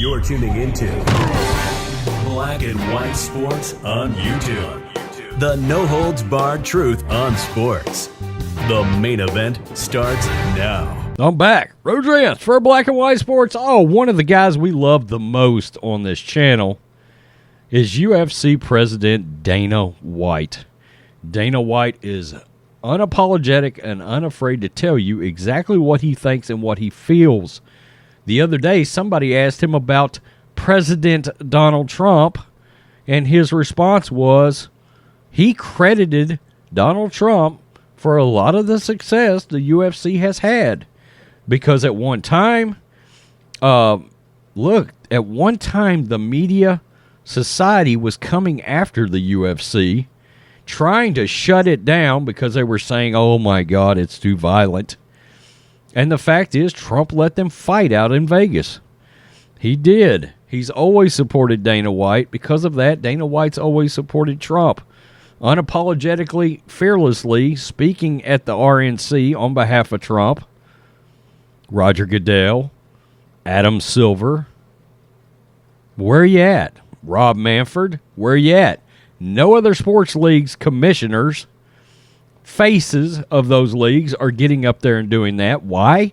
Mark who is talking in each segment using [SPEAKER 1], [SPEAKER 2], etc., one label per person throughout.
[SPEAKER 1] You're tuning into Black and White Sports on YouTube. The no-holds-barred truth on sports. The main event starts now.
[SPEAKER 2] I'm back. Rodriguez for Black and White Sports. Oh, one of the guys we love the most on this channel is UFC President Dana White. Dana White is unapologetic and unafraid to tell you exactly what he thinks and what he feels. The other day, somebody asked him about President Donald Trump, and his response was he credited Donald Trump for a lot of the success the UFC has had. Because at one time, the media society was coming after the UFC, trying to shut it down because they were saying, oh my God, it's too violent. And the fact is, Trump let them fight out in Vegas. He did. He's always supported Dana White. Because of that, Dana White's always supported Trump. Unapologetically, fearlessly, speaking at the RNC on behalf of Trump, Roger Goodell, Adam Silver, where you at? Rob Manfred, where you at? No other sports leagues commissioners, faces of those leagues are getting up there and doing that. Why?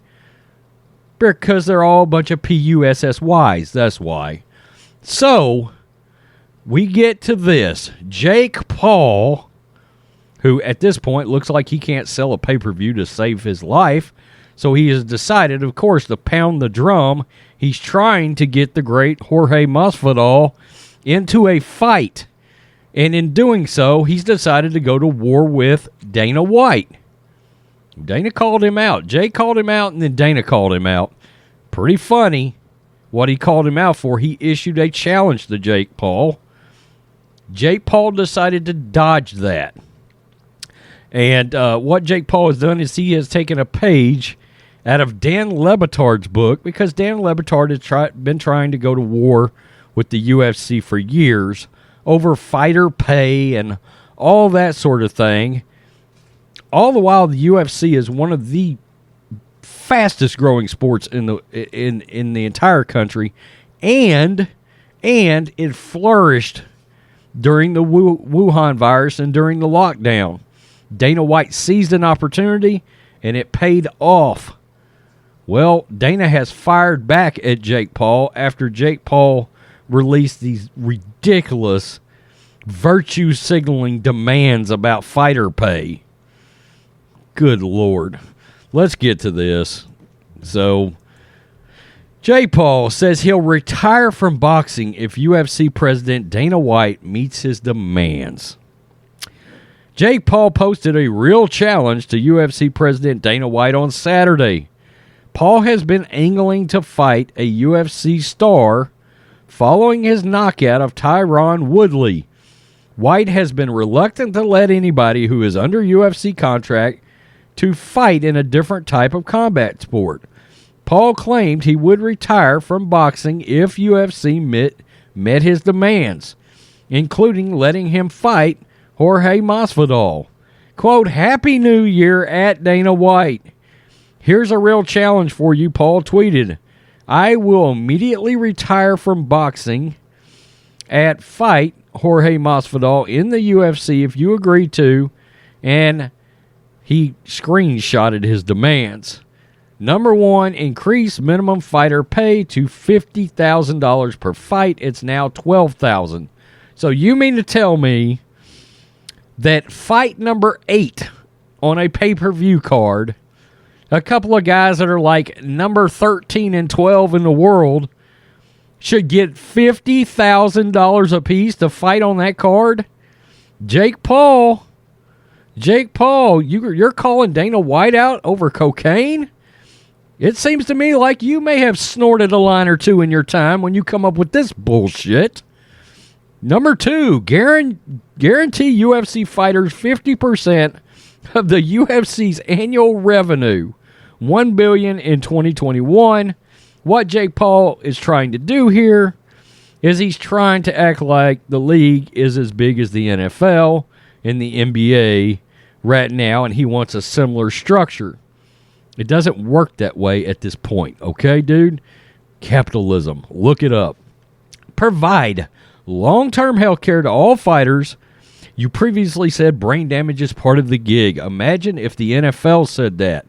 [SPEAKER 2] Because they're all a bunch of PUSSYs. That's why. So, we get to this. Jake Paul, who at this point looks like he can't sell a pay-per-view to save his life, so he has decided, of course, to pound the drum. He's trying to get the great Jorge Masvidal into a fight. And in doing so, he's decided to go to war with Dana White. Dana called him out. Jay called him out, and then Dana called him out. Pretty funny what he called him out for. He issued a challenge to Jake Paul. Jake Paul decided to dodge that. And what Jake Paul has done is he has taken a page out of Dan LeBatard's book, because Dan LeBatard has been trying to go to war with the UFC for years over fighter pay and all that sort of thing. All the while, the UFC is one of the fastest growing sports in the entire country, and it flourished during the Wuhan virus and during the lockdown. Dana White seized an opportunity, and it paid off. Well, Dana has fired back at Jake Paul after Jake Paul released these ridiculous virtue-signaling demands about fighter pay. Good Lord. Let's get to this. So, Jake Paul says he'll retire from boxing if UFC President Dana White meets his demands. Jake Paul posted a real challenge to UFC President Dana White on Saturday. Paul has been angling to fight a UFC star following his knockout of Tyron Woodley. White has been reluctant to let anybody who is under UFC contract to fight in a different type of combat sport. Paul claimed he would retire from boxing if UFC met his demands, including letting him fight Jorge Masvidal. Quote, "Happy New Year at Dana White. Here's a real challenge for you," Paul tweeted. "I will immediately retire from boxing at fight Jorge Masvidal in the UFC if you agree to," and he screenshotted his demands. Number one, increase minimum fighter pay to $50,000 per fight. It's now $12,000. So you mean to tell me that fight number 8 on a pay-per-view card, a couple of guys that are like number 13 and 12 in the world, should get $50,000 apiece to fight on that card? Jake Paul, you're calling Dana White out over cocaine? It seems to me like you may have snorted a line or two in your time when you come up with this bullshit. Number 2, guarantee UFC fighters 50% of the UFC's annual revenue, $1 billion in 2021. What Jake Paul is trying to do here is he's trying to act like the league is as big as the NFL and the NBA right now, and he wants a similar structure. It doesn't work that way at this point, okay, dude? Capitalism. Look it up. Provide long-term health care to all fighters. You previously said brain damage is part of the gig. Imagine if the NFL said that.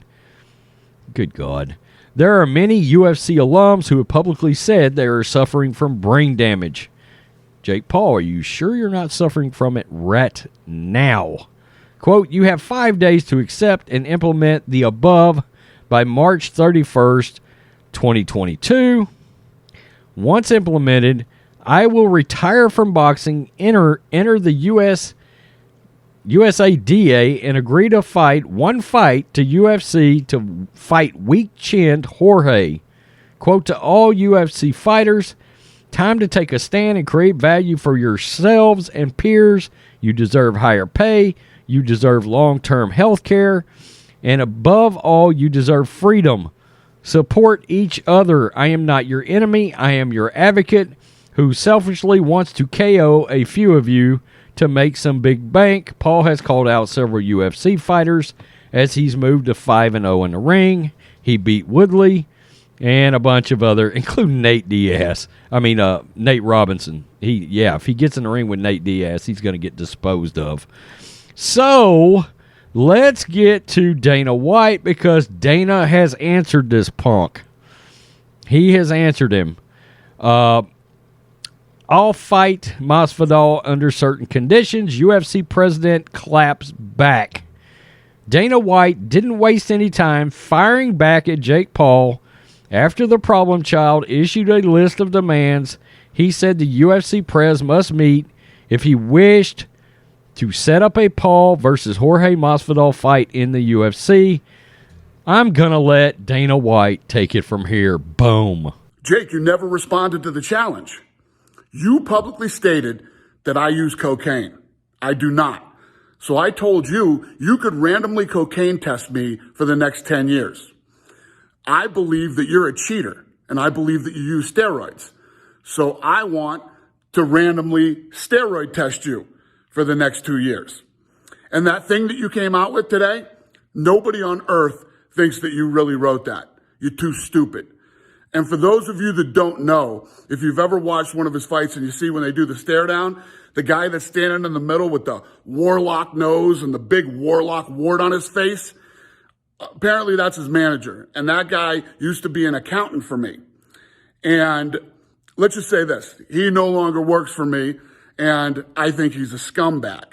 [SPEAKER 2] Good God. There are many UFC alums who have publicly said they are suffering from brain damage. Jake Paul, are you sure you're not suffering from it right now? Quote, you have 5 days to accept and implement the above by March 31st, 2022. Once implemented, I will retire from boxing, enter the USADA, and agree to fight one fight to UFC to fight weak-chinned Jorge. Quote, to all UFC fighters, time to take a stand and create value for yourselves and peers. You deserve higher pay. You deserve long-term health care. And above all, you deserve freedom. Support each other. I am not your enemy. I am your advocate who selfishly wants to KO a few of you to make some big bank. Paul has called out several UFC fighters as he's moved to 5-0 in the ring. He beat Woodley and a bunch of other, including Nate Robinson. If he gets in the ring with Nate Diaz, he's going to get disposed of. So, let's get to Dana White, because Dana has answered this punk. He has answered him. I'll fight Masvidal under certain conditions. UFC president claps back. Dana White didn't waste any time firing back at Jake Paul after the problem child issued a list of demands. He said the UFC pres must meet if he wished to set up a Paul versus Jorge Masvidal fight in the UFC. I'm going to let Dana White take it from here. Boom.
[SPEAKER 3] Jake, you never responded to the challenge. You publicly stated that I use cocaine. I do not. So I told you could randomly cocaine test me for the next 10 years. I believe that you're a cheater, and I believe that you use steroids. So I want to randomly steroid test you for the next 2 years. And that thing that you came out with today, nobody on earth thinks that you really wrote that. You're too stupid. And for those of you that don't know, if you've ever watched one of his fights and you see when they do the stare down, the guy that's standing in the middle with the warlock nose and the big warlock wart on his face, apparently that's his manager. And that guy used to be an accountant for me. And let's just say this, he no longer works for me, and I think he's a scumbag.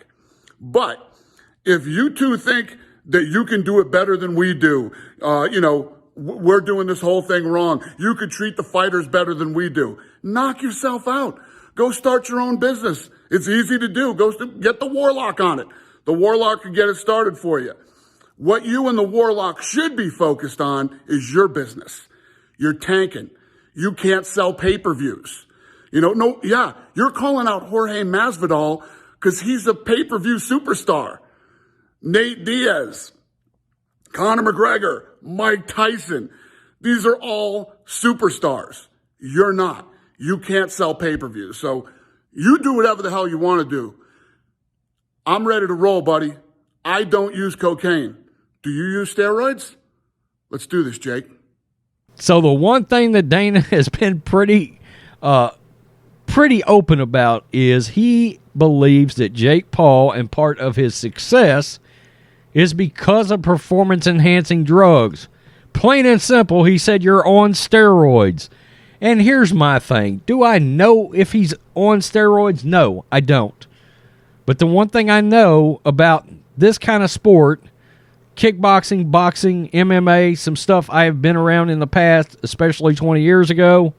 [SPEAKER 3] But if you two think that you can do it better than we do, we're doing this whole thing wrong. You could treat the fighters better than we do. Knock yourself out. Go start your own business. It's easy to do. Go get the Warlock on it. The Warlock can get it started for you. What you and the Warlock should be focused on is your business. You're tanking. You can't sell pay-per-views. You're calling out Jorge Masvidal because he's a pay-per-view superstar. Nate Diaz, Conor McGregor, Mike Tyson. These are all superstars. You're not. You can't sell pay-per-views. So you do whatever the hell you want to do. I'm ready to roll, buddy. I don't use cocaine. Do you use steroids? Let's do this, Jake.
[SPEAKER 2] So the one thing that Dana has been pretty open about is he believes that Jake Paul and part of his success is because of performance-enhancing drugs. Plain and simple, he said you're on steroids. And here's my thing. Do I know if he's on steroids? No, I don't. But the one thing I know about this kind of sport, kickboxing, boxing, MMA, some stuff I have been around in the past, especially 20 years ago,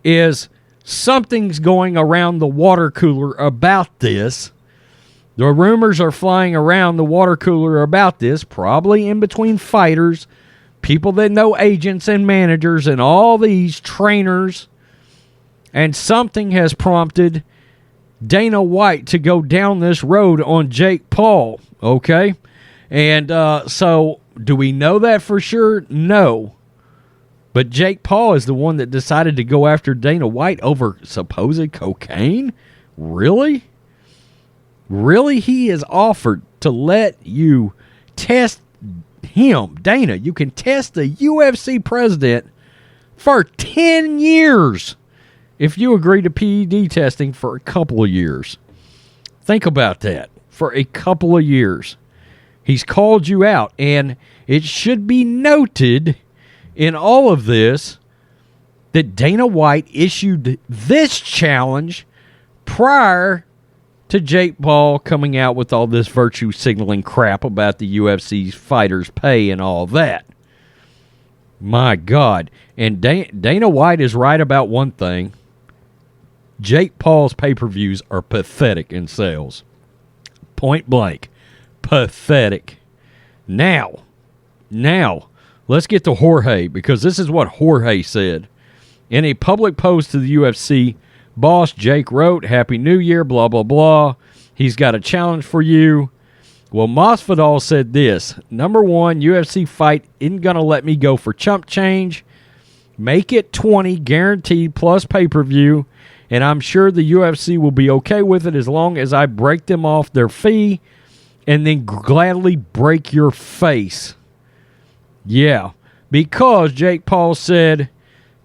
[SPEAKER 2] is something's going around the water cooler about this. The rumors are flying around the water cooler about this, probably in between fighters, people that know agents and managers and all these trainers, and something has prompted Dana White to go down this road on Jake Paul, okay? And so do we know that for sure? No. But Jake Paul is the one that decided to go after Dana White over supposed cocaine? Really? Really? He has offered to let you test him. Dana, you can test the UFC president For 10 years. If you agree to PED testing for a couple of years. Think about that. For a couple of years. He's called you out. And it should be noted in all of this that Dana White issued this challenge prior to Jake Paul coming out with all this virtue signaling crap about the UFC fighters' pay and all that. My God. And Dana White is right about one thing. Jake Paul's pay-per-views are pathetic in sales. Point blank. Pathetic. Now, let's get to Jorge, because this is what Jorge said. In a public post to the UFC, boss Jake wrote, "Happy New Year, blah, blah, blah. He's got a challenge for you." Well, Masvidal said this. Number one, UFC fight isn't going to let me go for chump change. Make it 20 guaranteed plus pay-per-view, and I'm sure the UFC will be okay with it as long as I break them off their fee and then gladly break your face. Yeah, because Jake Paul said,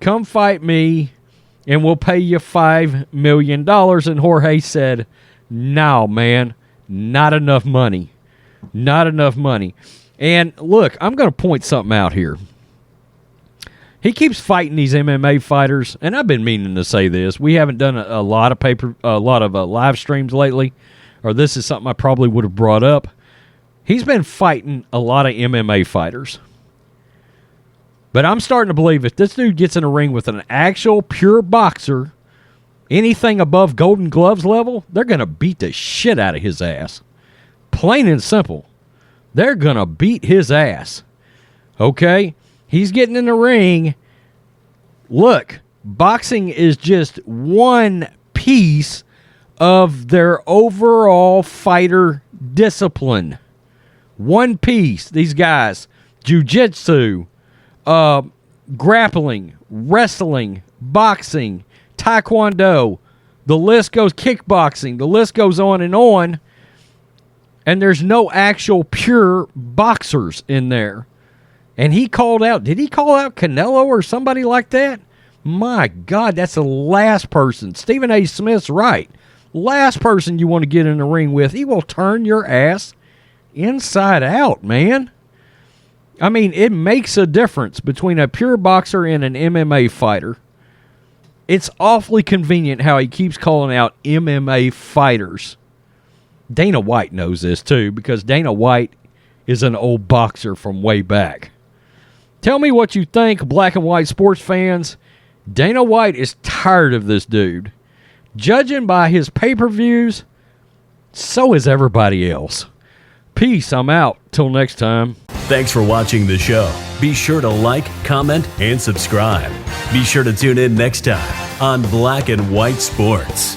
[SPEAKER 2] "Come fight me and we'll pay you $5 million. And Jorge said, "No, man, not enough money. Not enough money." And look, I'm going to point something out here. He keeps fighting these MMA fighters, and I've been meaning to say this. We haven't done a lot of live streams lately, or this is something I probably would have brought up. He's been fighting a lot of MMA fighters. But I'm starting to believe if this dude gets in a ring with an actual pure boxer, anything above Golden Gloves level, they're going to beat the shit out of his ass. Plain and simple. They're going to beat his ass. Okay? He's getting in the ring. Look, boxing is just one piece of their overall fighter discipline. One piece. These guys, jiu-jitsu, grappling, wrestling, boxing, taekwondo, the list goes, kickboxing, the list goes on, and there's no actual pure boxers in there. And he called out, did he call out Canelo or somebody like that? My God, that's the last person. Stephen A. Smith's right. Last person you want to get in the ring with. He will turn your ass inside out, man. I mean, it makes a difference between a pure boxer and an MMA fighter. It's awfully convenient how he keeps calling out MMA fighters. Dana White knows this too, because Dana White is an old boxer from way back. Tell me what you think, black and white sports fans. Dana White is tired of this dude. Judging by his pay-per-views, so is everybody else. Peace, I'm out. Till next time.
[SPEAKER 1] Thanks for watching the show. Be sure to like, comment, and subscribe. Be sure to tune in next time on Black and White Sports.